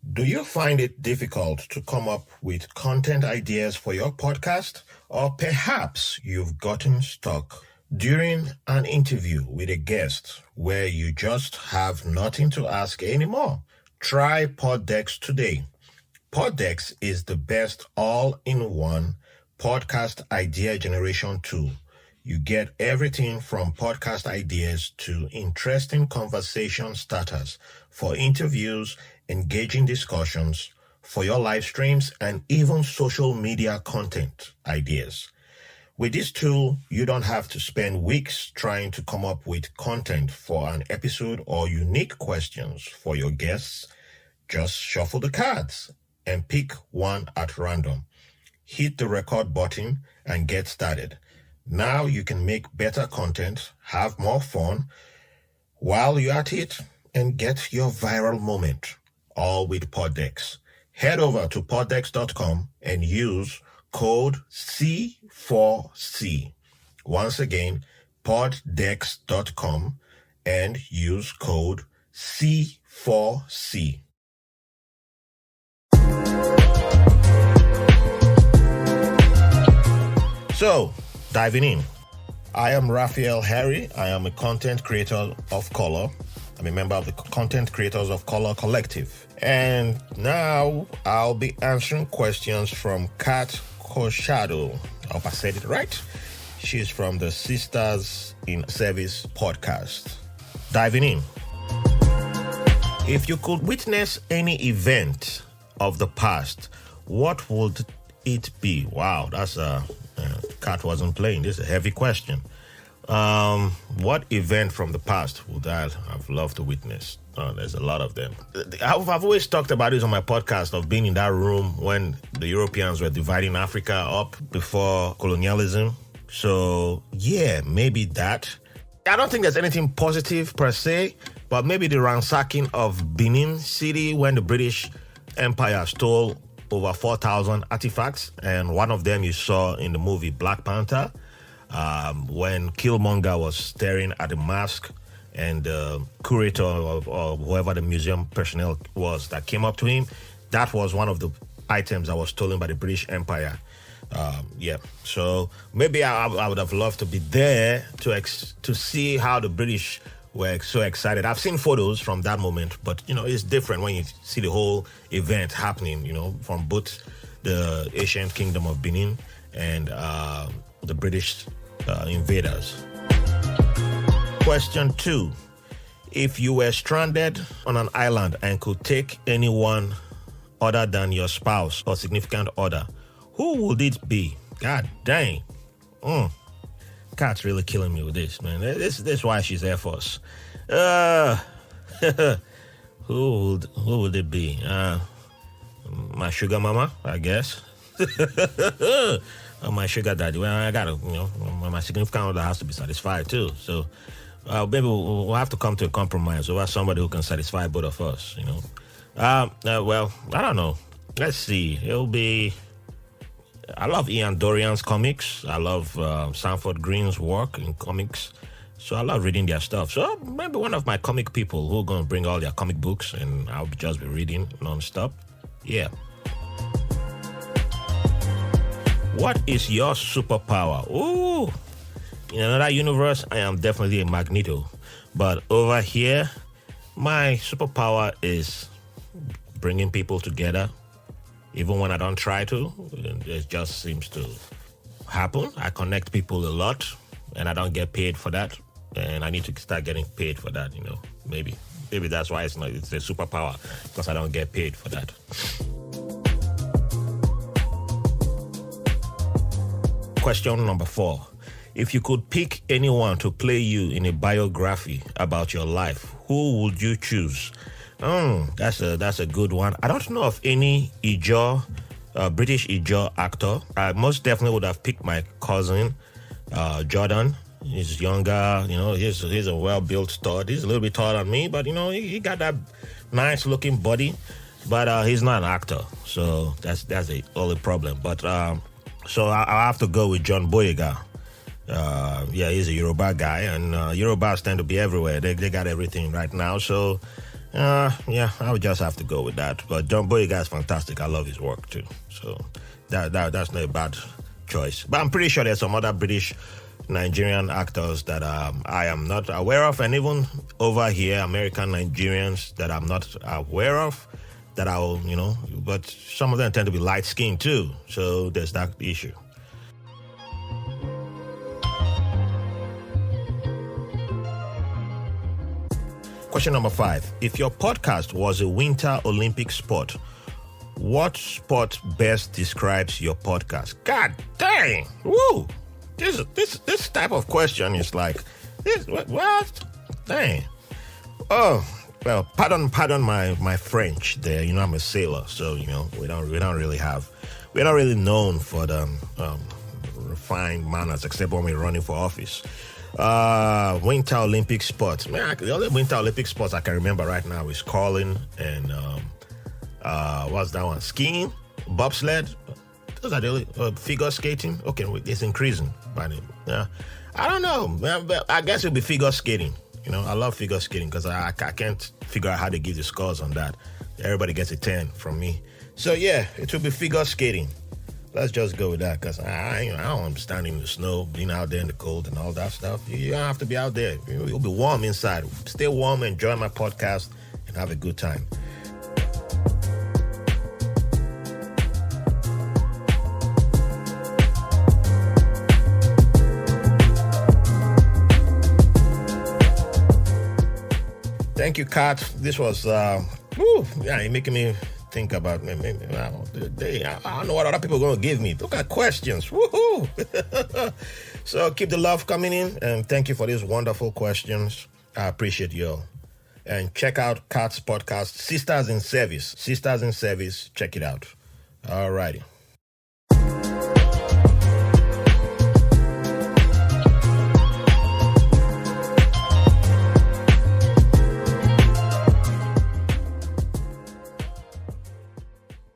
Do you find it difficult to come up with content ideas for your podcast? Or perhaps you've gotten stuck during an interview with a guest where you just have nothing to ask anymore? Try Poddex today. Poddex is the best all-in-one podcast idea generation tool. You get everything from podcast ideas to interesting conversation starters for interviews, engaging discussions, for your live streams, and even social media content ideas. With this tool, you don't have to spend weeks trying to come up with content for an episode or unique questions for your guests. Just shuffle the cards and pick one at random. Hit the record button and get started. Now you can make better content, have more fun while you're at it, and get your viral moment, all with Poddex. Head over to poddex.com and use code C4C. Once again, poddex.com and use code C4C. So, diving in. I am Raphael Harry. I am a content creator of color. I'm a member of the Content Creators of Color Collective. And now I'll be answering questions from Cat Corchado. I hope I said it right. She's from the Sisters in Service podcast. Diving in. If you could witness any event of the past, what would it be? Wow, that's Cat wasn't playing. This is a heavy question. What event from the past would I have loved to witness? There's a lot of them. I've always talked about this on my podcast of being in that room when the Europeans were dividing Africa up before colonialism. So, yeah, maybe that. I don't think there's anything positive per se, but maybe the ransacking of Benin City when the British Empire stole over 4,000 artifacts, and one of them you saw in the movie Black Panther, when Killmonger was staring at the mask, and the curator or whoever the museum personnel was that came up to him, that was one of the items that was stolen by the British Empire. So maybe I would have loved to be there to see how the British were so excited. I've seen photos from that moment, but it's different when you see the whole event happening, from both the ancient kingdom of Benin and the British invaders. Question 2. If you were stranded on an island and could take anyone other than your spouse or significant other, who would it be? God dang. Cat's really killing me with this, man. This is why she's Air Force. Who would it be? My sugar mama, I guess. Or my sugar daddy. Well, I gotta, my significant other has to be satisfied too. So maybe we'll have to come to a compromise over somebody who can satisfy both of us. Well, I don't know. Let's see. It'll be. I love Ian Dorian's comics. I love Sanford Green's work in comics. So I love reading their stuff. So maybe one of my comic people who are going to bring all their comic books and I'll just be reading non-stop. Yeah. What is your superpower? Ooh. In another universe, I am definitely a Magneto. But over here, my superpower is bringing people together. Even when I don't try to, it just seems to happen. I connect people a lot, and I don't get paid for that. And I need to start getting paid for that, Maybe that's why it's a superpower, because I don't get paid for that. Question number 4. If you could pick anyone to play you in a biography about your life, who would you choose? That's a good one. I don't know of any British Ijaw actor. I most definitely would have picked my cousin, Jordan. He's younger, he's a well-built stud. He's a little bit taller than me, but, he got that nice-looking body. But he's not an actor, so that's the only problem. But so I'll have to go with John Boyega. He's a Yoruba guy, and Yorubas tend to be everywhere. They got everything right now, so Yeah, I would just have to go with that. But John Boyega is fantastic. I love his work too. So that's not a bad choice. But I'm pretty sure there's some other British Nigerian actors that I am not aware of, and even over here, American Nigerians that I'm not aware of. That I'll, but some of them tend to be light skinned too. So there's that issue. Question number 5. If your podcast was a Winter Olympic sport, what sport best describes your podcast? God dang! Woo! This type of question is like, what? Dang. Oh, well, pardon my French there. I'm a sailor, so we're not really known for the refined manners, except when we're running for office. Winter Olympic sports. Man, the only Winter Olympic sports I can remember right now is curling and what's that one? Skiing, bobsled. Those are the only figure skating. Okay, it's increasing by name. Yeah, I don't know. I guess it'll be figure skating. I love figure skating because I can't figure out how to give the scores on that. Everybody gets a 10 from me. So yeah, it will be figure skating. Let's just go with that because I don't understand in the snow, being out there in the cold and all that stuff. You don't have to be out there. You'll be warm inside. Stay warm, enjoy my podcast, and have a good time. Thank you, Kat. This was, you're making me think about maybe I don't know what other people are going to give me. Look at questions. Woohoo! So keep the love coming in, and thank you for these wonderful questions. I appreciate you all. And check out Kat's podcast, Sisters in Service. Sisters in Service. Check it out. All righty.